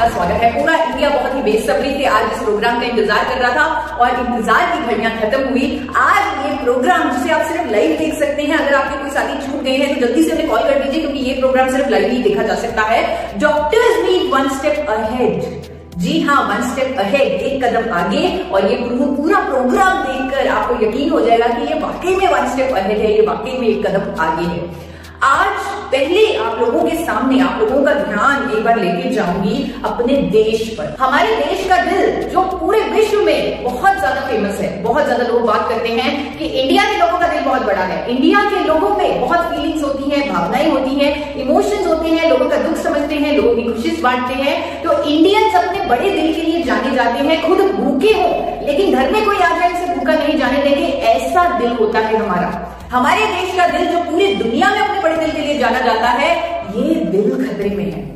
आपका स्वागत है। पूरा इंडिया बहुत ही बेसब्री से आज इस प्रोग्राम का इंतजार कर रहा था और इंतजार की घड़ियां खत्म हुई। आज ये प्रोग्राम जिसे आप सिर्फ लाइव देख सकते हैं, अगर आपके कोई साथी छूट गए हैं तो जल्दी से हमें कॉल कर दीजिए, क्योंकि ये प्रोग्राम सिर्फ लाइव ही देखा जा सकता है। Doctors meet one step ahead. जी हाँ, वन स्टेप अहेड, एक कदम आगे। और ये पूरा प्रोग्राम देखकर आपको यकीन हो जाएगा कि ये वाकई में वन स्टेप अहेड है, ये वाकई में एक कदम आगे है। आज पहले आप लोगों के सामने आप लोगों का ध्यान एक बार लेके जाऊंगी अपने देश पर। हमारे देश का दिल जो पूरे विश्व में बहुत ज्यादा फेमस है। बहुत ज्यादा लोग बात करते हैं कि इंडिया के लोगों का दिल बहुत बड़ा है। इंडिया के लोगों में बहुत फीलिंग्स होती हैं, भावनाएं होती हैं, इमोशंस होते हैं, लोगों का दुख समझते हैं, लोगों की खुशी बांटते हैं। तो इंडियंस अपने बड़े दिल के लिए जाने जाते हैं। खुद भूखे हो लेकिन घर में कोई आ जाए इसे भूखा नहीं जाने देंगे, ऐसा दिल होता है हमारा। हमारे देश का दिल जो पूरी दुनिया में अपने बड़े दिल के लिए जाना जाता है, ये दिल खतरे में है।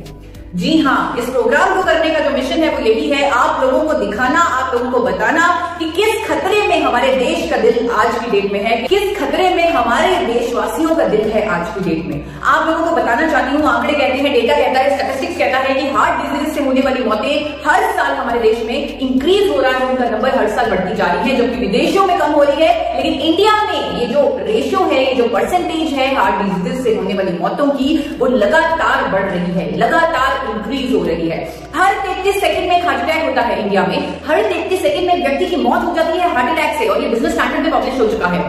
जी हाँ, इस प्रोग्राम को करने का जो मिशन है वो यही है, आप लोगों को दिखाना, आप लोगों को बताना कि किस खतरे में हमारे देश का दिल आज की डेट में है, किस खतरे में हमारे देशवासियों का दिल है आज की डेट में। आप लोगों को बताना चाहती हूँ, आंकड़े कहते हैं, डेटा कहता है, स्टैटिस्टिक्स कहता है कि हार्ट डिजीज से होने वाली मौतें हर साल हमारे देश में इंक्रीज हो रहा है, उनका नंबर हर साल बढ़ती जा रही है, जबकि विदेशों में कम हो रही है। लेकिन इंडिया में ये जो रेशियो है, ये जो परसेंटेज है हार्ट डिजीज से होने वाली मौतों की, वो लगातार बढ़ रही है, लगातार इंक्रीज हो रही है। हर 33 सेकंड में एक हार्ट अटैक होता है इंडिया में। हर 33 सेकंड में एक व्यक्ति की मौत हो जाती है हार्ट अटैक से, और ये बिजनेस स्टैंडर्ड में पब्लिश हो चुका है।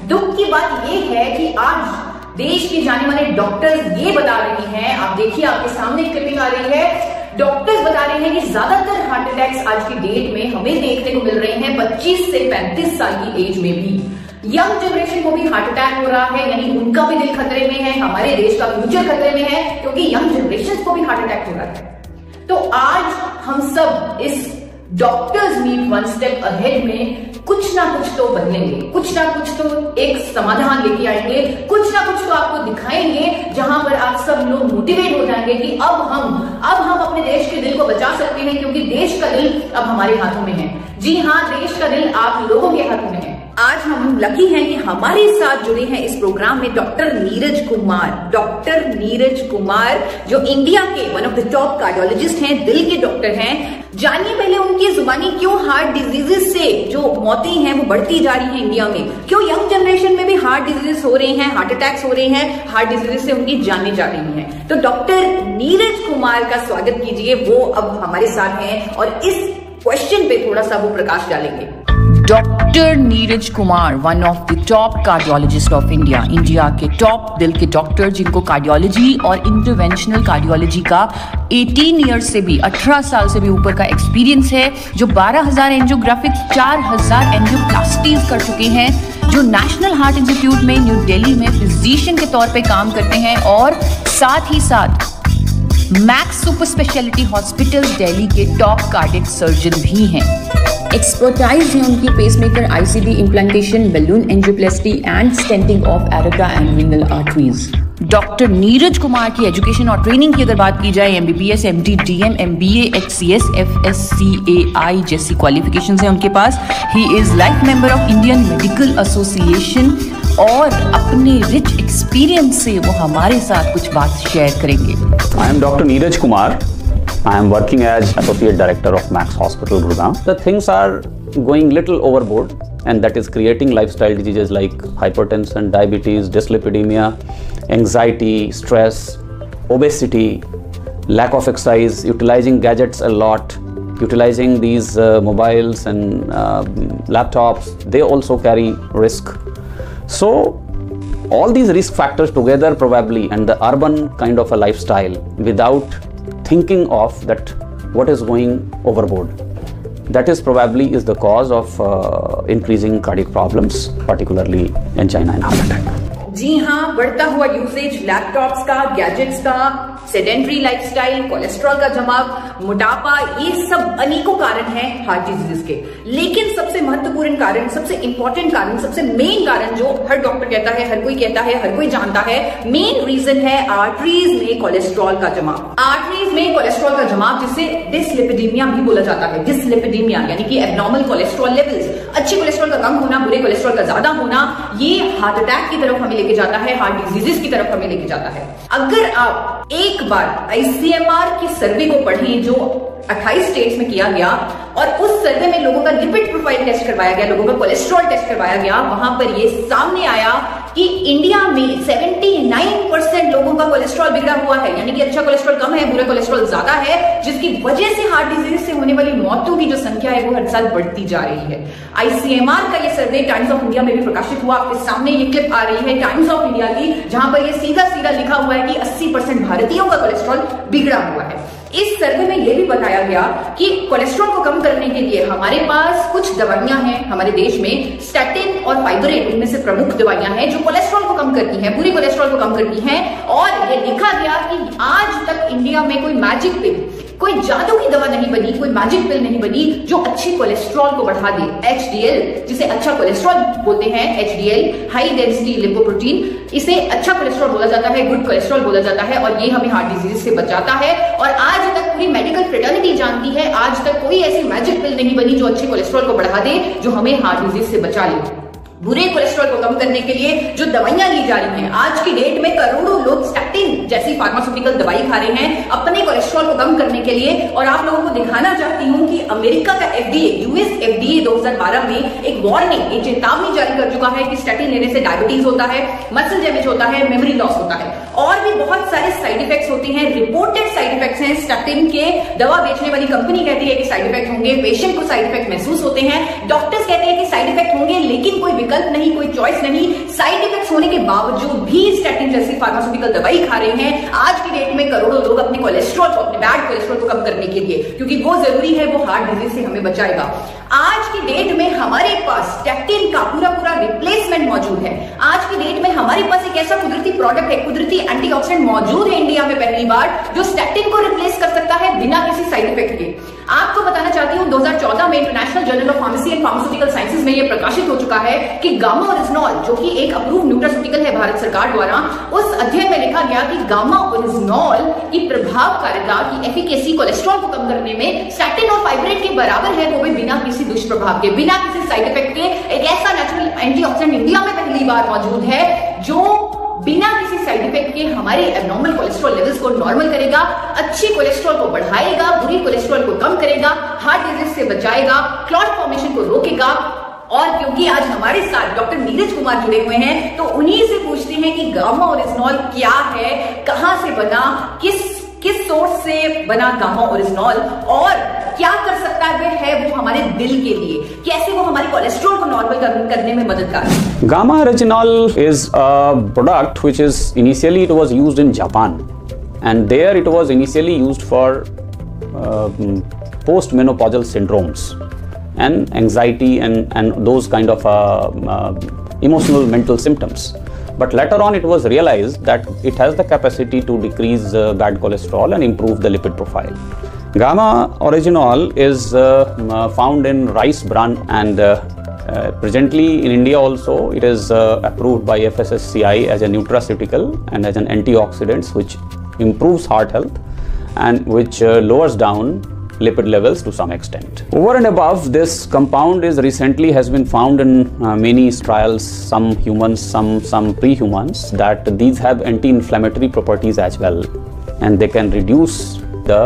दुख की बात ये है कि आज देश के जाने वाले डॉक्टर्स ये बता रहे हैं, आप देखिए आपके सामने क्लिपिंग आ रही है, डॉक्टर्स बता रहे हैं कि ज्यादातर हार्ट अटैक्स आज की डेट में हमें देखने को मिल रहे हैं 25 से 35 साल की एज में भी। यंग जनरेशन को भी हार्ट अटैक हो रहा है, यानी उनका भी दिल खतरे में है, हमारे देश का फ्यूचर खतरे में है, क्योंकि यंग जनरेशन को भी हार्ट अटैक हो रहा है। तो आज हम सब इस doctors meet one step ahead में कुछ ना कुछ तो बदलेंगे, कुछ ना कुछ तो एक समाधान लेके आएंगे, कुछ ना कुछ तो आपको दिखाएंगे, जहां पर आप सब लोग मोटिवेट हो जाएंगे कि अब हम अपने देश के दिल को बचा सकते हैं, क्योंकि देश का दिल अब हमारे हाथों में है। जी हाँ, देश का दिल आप लोगों के हाथों में है। आज हम लकी हैं कि हमारे साथ जुड़े हैं इस प्रोग्राम में डॉक्टर नीरज कुमार। डॉक्टर नीरज कुमार जो इंडिया के one of the top cardiologist हैं, दिल के डॉक्टर हैं। जानिए पहले उनकी जुबानी क्यों हार्ट डिजीजेस से जो मौतें हैं वो बढ़ती जा रही हैं इंडिया में, क्यों यंग जनरेशन में भी हार्ट डिजीजेस हो रहे हैं, हार्ट अटैक्स हो रहे हैं, हार्ट डिजीजेस से उनकी जानें जा रही हैं। तो डॉक्टर नीरज कुमार का स्वागत कीजिए, वो अब हमारे साथ हैं और इस क्वेश्चन पे थोड़ा सा वो प्रकाश डालेंगे। Doctor Neeraj Kumar, one of the top cardiologist of India, India के टॉप दिल के डॉक्टर, जिनको कार्डियोलॉजी और इंटरवेंशनल कार्डियोलॉजी का 18 ईयर्स से भी 18 साल से भी ऊपर का एक्सपीरियंस है, जो 12,000 एंजियोग्राफिक्स, 4,000 एंजियोप्लास्टीज कर चुके हैं, जो नेशनल हार्ट इंस्टीट्यूट में न्यू दिल्ली में फिजिशियन के तौर पे काम करते हैं, और साथ ही साथ Max super speciality hospital Delhi के टॉप कार्डियक सर्जन भी हैं। एक्सपर्टाइज है उनकी pacemaker, ICD implantation, balloon angioplasty and stenting of aorta and renal arteries. Doctor Neeraj Kumar की एजुकेशन और ट्रेनिंग की अगर बात की जाए, MBBS, MD, DM, MBA, HCS, FSCAI जैसी क्वालिफिकेशंस हैं उनके पास। He is life member of Indian Medical Association, और अपने रिच एक्सपीरियंस से वो हमारे साथ कुछ बात शेयर करेंगे। I am doctor Neeraj Kumar. I am working as Associate Director of Max Hospital, Gurgaon. The things are going little overboard, and that is creating lifestyle diseases like hypertension, diabetes, dyslipidemia, anxiety, stress, obesity, lack of exercise, utilizing gadgets a lot, utilizing these mobiles and laptops. They also carry risk. So all these risk factors together probably, and the urban kind of a lifestyle without thinking of that what is going overboard, that is probably is the cause of increasing cardiac problems, particularly angina and heart attack. जी हाँ, बढ़ता हुआ usage laptops का, gadgets का, sedentary lifestyle, cholesterol का जमाव, मोटापा, ये सब अनेकों कारण हैं हार्ट डिजीज के। लेकिन सबसे महत्वपूर्ण कारण, सबसे इंपॉर्टेंट कारण, सबसे मेन कारण जो हर डॉक्टर कहता है, हर कोई कहता है, हर कोई जानता है, मेन रीजन है आर्टरीज में कोलेस्ट्रॉल का जमाव। आर्टरीज में कोलेस्ट्रॉल का जमाव जिसे डिसलिपिडीमिया भी बोला जाता है। डिसलिपिडीमिया यानी कि एब्नॉर्मल कोलेस्ट्रॉल लेवल्स, अच्छे कोलेस्ट्रॉल का कम होना, बुरे कोलेस्ट्रॉल का ज्यादा होना, ये हार्ट अटैक की तरफ हमें लेके जाता है, हार्ट डिजीजेस की तरफ हमें लेके जाता है। अगर आप एक एक बार ICMR की सर्वे को पढ़ें जो 28 स्टेट्स में किया गया, और उस सर्वे में लोगों का लिपिड प्रोफाइल टेस्ट करवाया गया, लोगों का कोलेस्ट्रॉल टेस्ट करवाया गया। वहां पर यह सामने आया कि इंडिया में 79% लोगों का कोलेस्ट्रॉल बिगड़ा हुआ है, यानी कि अच्छा कोलेस्ट्रॉल कम है, बुरा कोलेस्ट्रॉल ज्यादा है, जिसकी वजह से हार्ट डिजीज से होने वाली मौतों की जो संख्या है वो हर साल बढ़ती जा रही है। ICMR का ये सर्वे टाइम्स ऑफ इंडिया में भी प्रकाशित हुआ। आपके सामने ये क्लिप आ रही है टाइम्स ऑफ इंडिया की, जहां पर ये सीधा सीधा लिखा हुआ है कि 80% भारतीयों का कोलेस्ट्रॉल बिगड़ा हुआ है। इस सर्वे में यह भी बताया गया कि कोलेस्ट्रॉल को कम करने के लिए हमारे पास कुछ दवाइयां हैं हमारे देश में, स्टैटिन और फाइब्रेट इनमें से प्रमुख दवाइयां हैं जो कोलेस्ट्रॉल को कम करती हैं, बुरी कोलेस्ट्रॉल को कम करती हैं। और यह लिखा गया कि आज तक इंडिया में कोई मैजिक पिल, कोई जादू की दवा नहीं बनी, कोई मैजिक पिल नहीं बनी जो अच्छे कोलेस्ट्रॉल को बढ़ा दे। HDL, जिसे अच्छा कोलेस्ट्रॉल बोलते हैं, HDL हाई डेंसिटी लिपोप्रोटीन, इसे अच्छा कोलेस्ट्रॉल बोला जाता है, गुड कोलेस्ट्रॉल बोला जाता है, और ये हमें हार्ट डिजीज से बचाता है। और आज तक पूरी मेडिकल फ्रेटर्निटी जानती है, आज तक कोई ऐसी मैजिक पिल नहीं बनी जो अच्छे कोलेस्ट्रॉल को बढ़ा दे, जो हमें हार्ट डिजीज से बचा ले। बुरे कोलेस्ट्रॉल को कम करने के लिए जो दवाइयां ली जा रही हैं, आज की डेट में करोड़ों लोग स्टैटिन जैसी फार्मास्यूटिकल दवाई खा रहे हैं अपने कोलेस्ट्रॉल को कम करने के लिए। और आप लोगों को दिखाना चाहती हूं कि अमेरिका का FDA, US FDA 2012 में एक वार्निंग, एक चेतावनी जारी कर चुका है कि स्टैटिन लेने से डायबिटीज होता है, मसल डैमेज होता है, मेमोरी लॉस होता है, और भी बहुत सारे साइड इफेक्ट्स होते हैं। रिपोर्टेड साइड इफेक्ट्स हैं स्टैटिन के। दवा बेचने वाली कंपनी कहती है कि साइड इफेक्ट होंगे, पेशेंट को साइड इफेक्ट महसूस होते हैं, डॉक्टर्स कहते हैं कि साइड इफेक्ट होंगे, लेकिन कोई विकल्प नहीं, कोई चॉइस नहीं। साइड इफेक्ट्स होने के बावजूद भी स्टैटिन जैसी फार्मास्यूटिकल दवाई खा रहे हैं आज की डेट में करोड़ों लोग अपने कोलेस्ट्रॉल को, अपने बैड कोलेस्ट्रॉल को कम करने के लिए, क्योंकि वो जरूरी है, वो हार्ट डिजीज से हमें बचाएगा। आज की डेट में हमारे पास स्टैटिन का पूरा रिप्लेसमेंट मौजूद है। आज की डेट में हमारे पास एक ऐसा कुदरती प्रोडक्ट है, कुदरती एंटीऑक्सीडेंट मौजूद है इंडिया में पहली बार, जो स्टैटिन को रिप्लेस कर सकता है बिना किसी साइड इफेक्ट के। आपको बताना चाहती हूं 2014 में international journal of pharmacy and pharmaceutical sciences में यह प्रकाशित हो चुका है कि गामा ओरिजिनॉल, जो कि एक अप्रूव्ड न्यूट्रास्यूटिकल है भारत सरकार द्वारा, उस अध्ययन में लिखा गया कि गामा ओरिजिनॉल की प्रभावकारिता की एफिकेसी कोलेस्ट्रॉल को कम करने में स्टैटिन और फाइब्रेट के बराबर है, वो भी बिना किसी दुष्प्रभाव के, बिना किसी साइड इफेक्ट के। एक ऐसा नेचुरल एंटीऑक्सीडेंट इंडिया में पहली बार मौजूद है जो बिना किसी साइड इफेक्ट के हमारे एब्नॉर्मल कोलेस्ट्रॉल लेवल्स को नॉर्मल करेगा, अच्छी कोलेस्ट्रॉल को बढ़ाएगा, बुरी कोलेस्ट्रॉल को कम करेगा, हार्ट डिजीज से बचाएगा, क्लॉट फॉर्मेशन को रोकेगा। और क्योंकि आज हमारे साथ डॉक्टर नीरज कुमार जुड़े हुए हैं, तो उन्हीं से पूछते हैं कि गामा ओरिजिनॉल क्या है, कहां से बना, किस सोर्स से बना गामा ओरिजिनॉल, और क्या कर सकता है वो हमारे दिल के लिए, कैसे वो हमारे कोलेस्ट्रॉल को नॉर्मल करने में मददगार है। Gamma Originol is a product which is initially it was used in Japan, and there it was initially used for postmenopausal syndromes and anxiety and those kind of emotional mental symptoms. But later on it was realized that it has the capacity to decrease bad cholesterol and improve the lipid profile. Gamma Originol is found in rice bran, and presently in India also it is approved by FSSCI as a nutraceutical and as an antioxidant which improves heart health and which lowers down lipid levels to some extent. Over and above, this compound is recently has been found in many trials, some humans, some pre-humans, that these have anti-inflammatory properties as well, and they can reduce the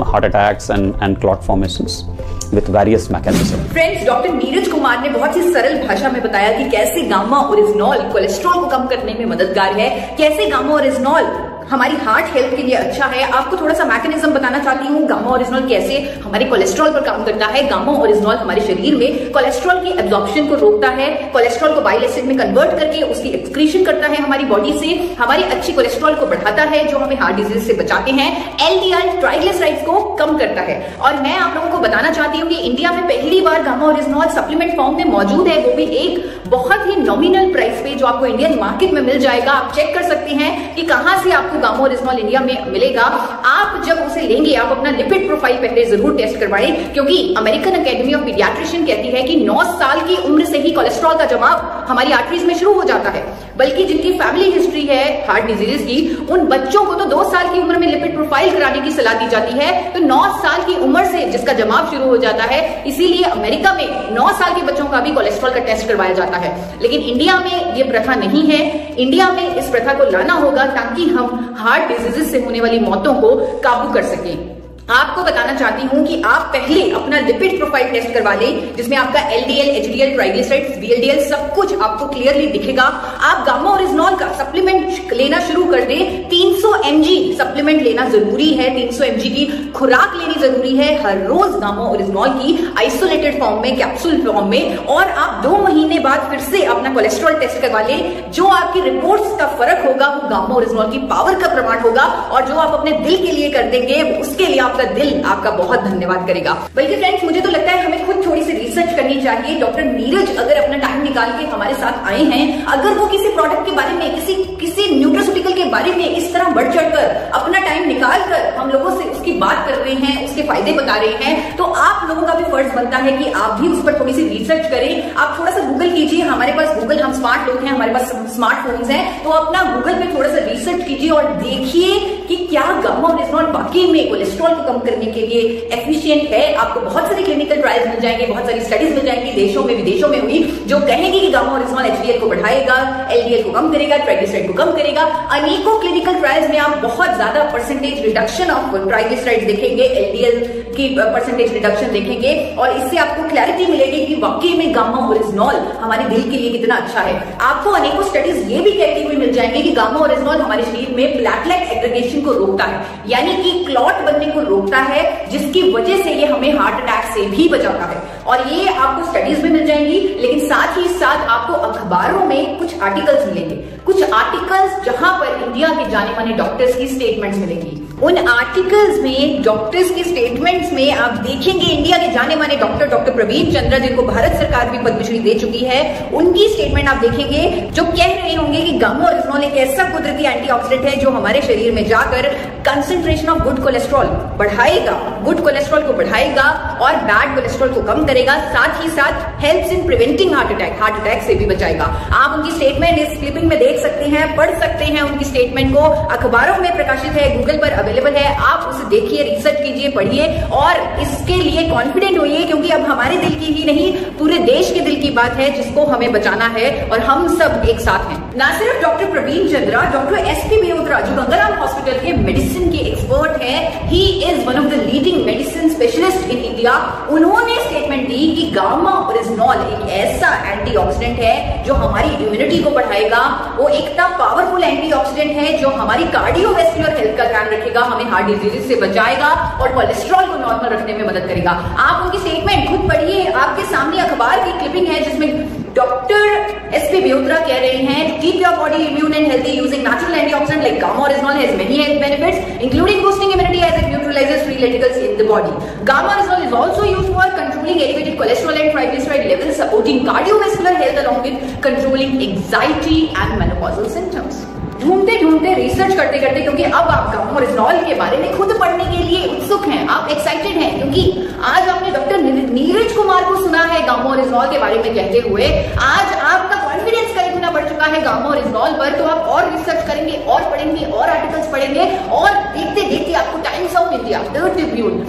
heart attacks and clot formations with various mechanisms. Friends, doctor Neeraj Kumar ने बहुत ही सरल भाषा में बताया कि कैसे gamma oryzanol cholesterol को कम करने में मददगार है, कैसे गामा ओरिजिनॉल हमारी हार्ट हेल्थ के लिए अच्छा है। आपको थोड़ा सा मैकेनिज्म बताना चाहती हूँ, गामा ओरिजिनॉल कैसे हमारे कोलेस्ट्रॉल पर काम करता है। गामा ओरिजिनॉल हमारे शरीर में कोलेस्ट्रॉल की एब्जॉर्प्शन को रोकता है, कोलेस्ट्रॉल को बाइल एसिड में कन्वर्ट करके उसकी एक्सक्रीशन करता है हमारी बॉडी से, हमारी अच्छी कोलेस्ट्रॉल को बढ़ाता है जो हमें हार्ट डिजीज से बचाते हैं, LDL ट्राइग्लिसराइड्स को कम करता है। और मैं आप लोगों को बताना चाहती हूँ कि इंडिया में पहली बार गामा ओरिजिनॉल सप्लीमेंट फॉर्म में मौजूद है, वो भी एक बहुत ही नॉमिनल प्राइस पे जो आपको इंडियन मार्केट में मिल जाएगा। आप चेक कर सकते हैं कि कहां से आपको गामा ओरिजिनॉल इंडिया में मिलेगा। आप जब उसे लेंगे आप अपना लिपिड प्रोफाइल पहले जरूर टेस्ट करवाएं, क्योंकि अमेरिकन एकेडमी ऑफ पीडियाट्रिशियन कहती है कि 9 साल की उम्र से ही कोलेस्ट्रॉल का जमाव हमारी आर्टरीज में शुरू हो जाता है। बल्कि जिनकी फैमिली हिस्ट्री है हार्ट डिजीजेस की, उन बच्चों को तो 2 साल की उम्र में लिपिड प्रोफाइल कराने की सलाह दी जाती है, तो 9 साल की उम्र से जिसका जमाव शुरू हो जाता है, इसीलिए अमेरिका में 9 साल के बच्चों का भी कोलेस्ट्रॉल का टेस्ट करवाया जाता है। लेकिन इंडिया में ये प्रथा नहीं है। इंडिया में इस प्रथा को लाना होगा ताकि हम हार्ट डिजीजेस से होने वाली मौतों को काबू कर सकें। आपको बताना चाहती हूं कि आप पहले अपना लिपिड प्रोफाइल टेस्ट करवा लें, जिसमें आपका एलडीएल, एचडीएल, ट्राइग्लिसराइड्स, वीएलडीएल सब कुछ आपको क्लियरली दिखेगा। आप गामा ओरिजिनॉल का सप्लीमेंट लेना शुरू कर दें। 300 mg सप्लीमेंट लेना जरूरी है, 300 mg की खुराक लेनी जरूरी है हर रोज गामा ओरिजिनॉल की, आइसोलेटेड फॉर्म में, कैप्सूल फॉर्म में। और आप 2 महीने बाद फिर से अपना कोलेस्ट्रॉल टेस्ट करवा लें। जो आपकी रिपोर्ट्स का फर्क होगा वो गामा ओरिजिनॉल की पावर का प्रमाण होगा, और जो आप अपने दिल के लिए कर देंगे उसके लिए आपका दिल आपका बहुत धन्यवाद करेगा। बल्कि फ्रेंड्स, मुझे तो लगता है हमें खुद थोड़ी सी रिसर्च करनी चाहिए। डॉक्टर नीरज अगर अपना टाइम निकाल के हमारे साथ आए हैं, अगर वो किसी प्रोडक्ट के बारे में, किसी न्यूट्रास्यूटिकल के बारे में इस तरह बढ़ चढ़कर अपना टाइम निकाल कर हम लोगों से उसकी बात कर रहे हैं, उसके फायदे बता रहे हैं, तो आप लोगों का भी फर्ज बनता है कि आप भी उस पर थोड़ी सी रिसर्च करें। आप थोड़ा सा गूगल कीजिए। हमारे पास गूगल, हम स्मार्ट लोग हैं, हमारे पास स्मार्टफोन्स हैं, तो अपना गूगल पे थोड़ा सा रिसर्च कीजिए और देखिए कि क्या गामा ओरिजिनॉल वाकई में कोलेस्ट्रॉल को कम करने के लिए एफिशिएंट है। आपको बहुत सारे क्लिनिकल ट्रायल्स मिल जाएंगे, बहुत सारी स्टडीज मिल जाएंगी, देशों में विदेशों में हुई, जो कहेंगे कि गामा ओरिजिनॉल एचडीएल को बढ़ाएगा, एलडीएल को कम करेगा, ट्राइग्लिसराइड को कम करेगा। अनेकों क्लिनिकल ट्रायल्स में आप बहुत ज्यादा परसेंटेज रिडक्शन ऑफ ट्राइग्लिसराइड देखेंगे, एलडीएल की परसेंटेज रिडक्शन देखेंगे, और इससे आपको क्लैरिटी मिलेगी कि वाकई में गामा ओरिजिनॉल हमारे दिल के लिए कितना अच्छा है। आपको अनेकों स्टडीज ये भी कहती हुई मिल जाएंगे कि गामा ओरिजिनॉल हमारे शरीर में प्लेटलेट एग्रीगेशन को रोकता है, यानी कि क्लॉट बनने को रोकता है, जिसकी वजह से ये हमें हार्ट अटैक से भी बचाता है। और ये आपको स्टडीज में मिल जाएंगी, लेकिन साथ ही साथ आपको अखबारों में कुछ आर्टिकल्स मिलेंगे, कुछ आर्टिकल्स जहां पर इंडिया के जाने माने डॉक्टर्स की स्टेटमेंट्स मिलेंगी। उन आर्टिकल्स में, डॉक्टर्स की स्टेटमेंट्स में आप देखेंगे इंडिया के जाने माने डॉक्टर प्रवीण चंद्रा, जिनको भारत सरकार भी पद्मश्री दे चुकी है, उनकी स्टेटमेंट आप देखेंगे जो कह रहे होंगे कि गामा ओरिजिनॉल एक ऐसा कुदरती एंटीऑक्सीडेंट है जो हमारे शरीर में जाकर कंसंट्रेशन ऑफ गुड कोलेस्ट्रॉल बढ़ाएगा, गुड कोलेस्ट्रॉल को बढ़ाएगा और बैड कोलेस्ट्रॉल को कम करेगा, साथ ही साथ helps in preventing heart attack से भी बचाएगा। आप उनकी स्टेटमेंट इस क्लिपिंग में देख सकते हैं, पढ़ सकते हैं उनकी स्टेटमेंट को, अखबारों में प्रकाशित है, गूगल पर अवेलेबल है, आप उसे देखिए, रिसर्च कीजिए, पढ़िए और इसके लिए कॉन्फिडेंट होइए, क्योंकि अब हमारे दिल की ही नहीं पूरे देश के दिल की बात है जिसको हमें बचाना है और हम सब एक साथ हैं। ना सिर्फ doctor Praveen Chandra, doctor SP Mehrotra जो गंगाराम हॉस्पिटल के मेडिसिन के एक्सपर्ट हैं, he is one of the leading medicine specialist in India, उन्होंने स्टेटमेंट दी कि गामा ओरिजिनॉल एक ऐसा एंटीऑक्सीडेंट है जो हमारी इम्यूनिटी को बढ़ाएगा, वो इतना पावरफुल एंटीऑक्सीडेंट है जो हमारी कार्डियोवैस्कुलर हेल्थ का ध्यान रखेगा, हमें हार्ट डिजीज से बचाएगा और कोलेस्ट्रॉल को नॉर्मल रखने में मदद करेगा। आप उनकी स्टेटमेंट खुद पढ़िए, आपके सामने अखबार की क्लिपिंग है जिसमें डॉक्टर एसपी मेहरोत्रा कह रहे हैं, to keep your body immune and healthy using natural antioxidant like gamma oryzanol has many health benefits, including boosting immunity as it neutralizes free radicals in the body. Gamma oryzanol is also used for controlling elevated cholesterol and triglyceride levels, supporting cardiovascular health along with controlling anxiety and menopausal symptoms. ढूंढते research करते करते, क्योंकि अब आप gamma oryzanol के बारे में खुद पढ़ने के लिए उत्सुक हैं, आप एक्साइटेड हैं, क्योंकि आज आपने डॉक्टर नीरज कुमार को सुना है गामा ओरिजिनॉल के बारे में कहते हुए, आज आपका कॉन्फिडेंस कई गुना बढ़ चुका है गामा ओरिजिनॉल पर, तो आप और रिसर्च करेंगे और पढ़ेंगे और आर्टिकल्स पढ़ेंगे और देखते देखते आपको times of India, the Tribune,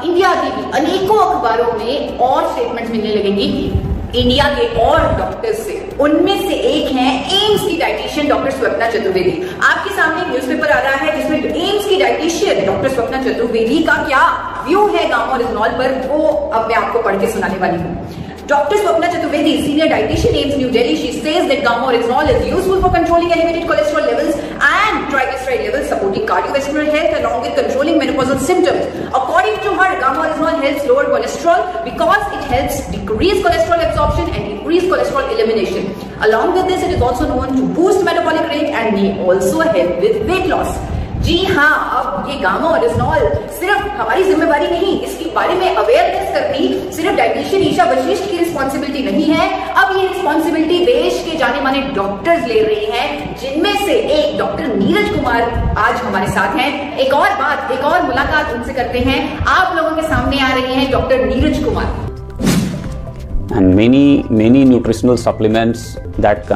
India की भी अनेकों अखबारों में और स्टेटमेंट्स मिलने लगेंगी इंडिया के और डॉक्टर्स से। उनमें से एक हैं एम्स की डाइटिशियन डॉक्टर स्वप्ना चतुर्वेदी। आपके सामने एक न्यूज़पेपर आ रहा है जिसमें एम्स की डाइटिशियन डॉक्टर स्वप्ना चतुर्वेदी का क्या व्यू है गामा ओरिजिनॉल पर, वो अब मैं आपको पढ़ के सुनाने वाली हूँ। Dr. Swapna Chaturvedi, senior dietitian, AIIMS, New Delhi, she says that gamma oryzanol is useful for controlling elevated cholesterol levels and triglyceride levels, supporting cardiovascular health along with controlling menopausal symptoms. According to her, gamma oryzanol helps lower cholesterol because it helps decrease cholesterol absorption and increase cholesterol elimination. Along with this, it is also known to boost metabolic rate and may also help with weight loss. जी हाँ, अब ये gamma oryzanol सिर्फ हमारी जिम्मेवारी नहीं, इसके बारे में अवेयरनेस करनी सिर्फ डायटीशियन ईशा वशिष्ठ की रिस्पॉन्सिबिलिटी नहीं है। अब ये रिस्पॉन्सिबिलिटी देश के जाने माने डॉक्टर्स ले रहे हैं, जिनमें से एक डॉक्टर नीरज कुमार आज हमारे साथ हैं। एक और मुलाकात उनसे करते हैं। आप लोगों के सामने आ रही हैं doctor Neeraj Kumar. And many nutritional supplements that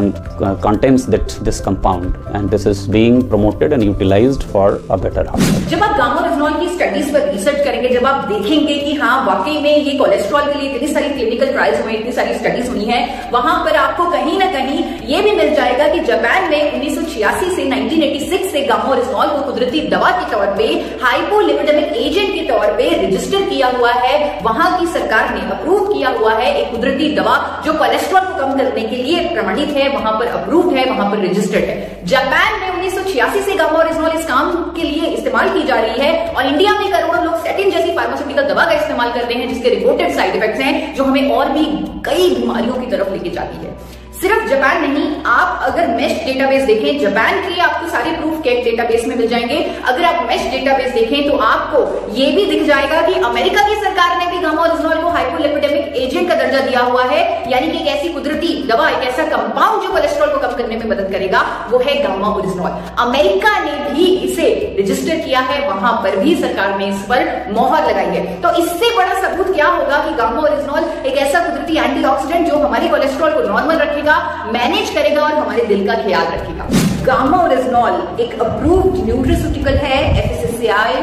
contains this compound, and this is being promoted and utilized for a better health. जब आप गामा ओरिजिनॉल की स्टडीज पर रिसर्च करेंगे, जब आप देखेंगे कि हाँ वाकई में ये कोलेस्ट्रॉल के लिए इतनी सारी क्लिनिकल ट्रायल्स हुए, इतनी सारी स्टडीज हुई हैं, वहां पर आपको कहीं ना कहीं ये भी मिल जाएगा कि जापान में 1986 से 1986 से गामा ओरिजिनॉल को कुदरती दवा के तौर पे, हाइपोलिपिडेमिक एजेंट के तौर पे रजिस्टर किया हुआ है। वहां की सरकार ने अप्रूव किया हुआ है एक कुदरती दवा जो कोलेस्ट्रॉल को कम करने के लिए प्रमाणित है, वहां पर अप्रूव्ड है, वहां पर रजिस्टर्ड है। जापान में 1986 से गामा ओरिजिनॉल इस काम के लिए इस्तेमाल की जा रही है, और इंडिया में करोड़ों लोग स्टैटिन जैसी फार्मास्यूटिकल दवा का इस्तेमाल कर रहे हैं, जिसके रिपोर्टेड साइड इफेक्ट्स हैं जो हमें और भी कई बीमारियों की तरफ लेके जाती है। सिर्फ जापान नहीं, आप अगर मेश डेटाबेस देखें, जापान के आपको सारे प्रूफ केक डेटाबेस में मिल जाएंगे। अगर आप मेश डेटाबेस देखें तो आपको ये भी दिख जाएगा कि अमेरिका की सरकार ने भी गामा ओरिजिनॉल को हाइपोलिपिडेमिक एजेंट का दर्जा दिया हुआ है, यानी कि एक ऐसी कुदरती दवा, एक ऐसा कंपाउंड जो कोलेस्ट्रॉल को कम करने में मदद करेगा, वो है गामा ओरिजिनॉल। अमेरिका ने भी इसे रजिस्टर किया है, वहां पर भी सरकार ने इस पर मोहर लगाई है। तो इससे बड़ा सबूत क्या होगा कि गामा ओरिजिनॉल एक ऐसा कुदरती एंटीऑक्सीडेंट जो हमारी कोलेस्ट्रॉल को नॉर्मल रखेगा, मैनेज करेगा और हमारे दिल का ख्याल रखेगा। गामा ओरिजिनॉल एक अप्रूव्ड न्यूट्रास्यूटिकल है FSSAI,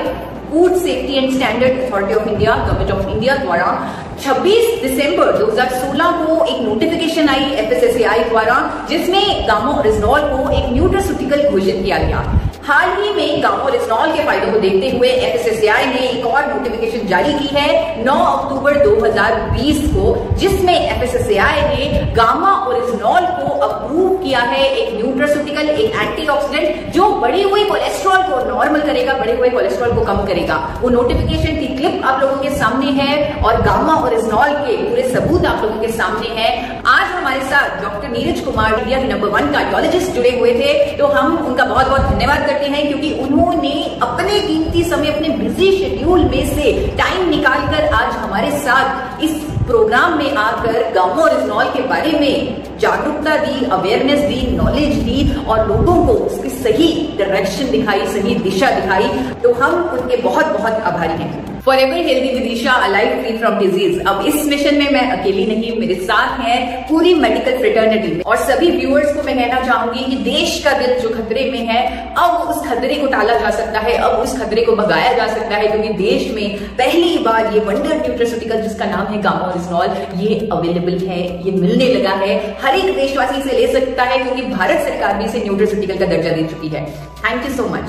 food safety and standard authority of India, government of India द्वारा 26 दिसंबर 2016 को एक नोटिफिकेशन आई FSSAI द्वारा, जिसमें गामा ओरिजिनॉल को एक न्यूट्रास्यूटिकल घोषित किया गया। हाल ही में गामा ओरिजिनॉल के फायदों को देखते हुए FSSAI ने एक और नोटिफिकेशन जारी की है 9 अक्टूबर 2020 को, जिसमें FSSAI ने गामा ओरिजिनॉल को अप्रूव किया है एक न्यूट्रास्यूटिकल, एक एंटीऑक्सीडेंट जो बढ़ी हुई कोलेस्ट्रॉल को नॉर्मल करेगा, बढ़े हुए कोलेस्ट्रॉल को कम करेगा। वो नोटिफिकेशन की क्लिप आप लोगों के सामने है और गामा ओरिजिनॉल के पूरे सबूत आप लोगों के सामने हैं। आज हमारे साथ डॉक्टर नीरज कुमार, इंडिया के नंबर 1 कार्डियोलॉजिस्ट जुड़े हुए थे, तो हम उनका बहुत बहुत धन्यवाद करते हैं, क्योंकि उन्होंने अपने कीमती समय, अपने बिजी शेड्यूल में से टाइम निकालकर आज हमारे साथ इस प्रोग्राम में आकर गामा ओरिजिनॉल के बारे में जागरूकता दी, अवेयरनेस दी, नॉलेज दी और लोगों को उसकी सही डायरेक्शन दिखाई, सही दिशा दिखाई। तो हम उनके बहुत बहुत आभारी हैं। Forever healthy with Isha, alive free from disease. अब इस मिशन में मैं अकेली नहीं, मेरे साथ है पूरी मेडिकल फ्रेटर्निटी। और सभी व्यूअर्स को मैं कहना चाहूंगी कि देश का दिल जो खतरे में है, अब उस खतरे को टाला जा सकता है, अब उस खतरे को भगाया जा सकता है, क्योंकि देश में पहली बार ये वंडर न्यूट्रास्यूटिकल जिसका नाम है गामा ओरिजिनॉल, ये अवेलेबल है, ये मिलने लगा है। हर एक देशवासी इसे ले सकता है, क्योंकि भारत सरकार भी इसे न्यूट्रास्यूटिकल का दर्जा दे चुकी है। Thank you so much.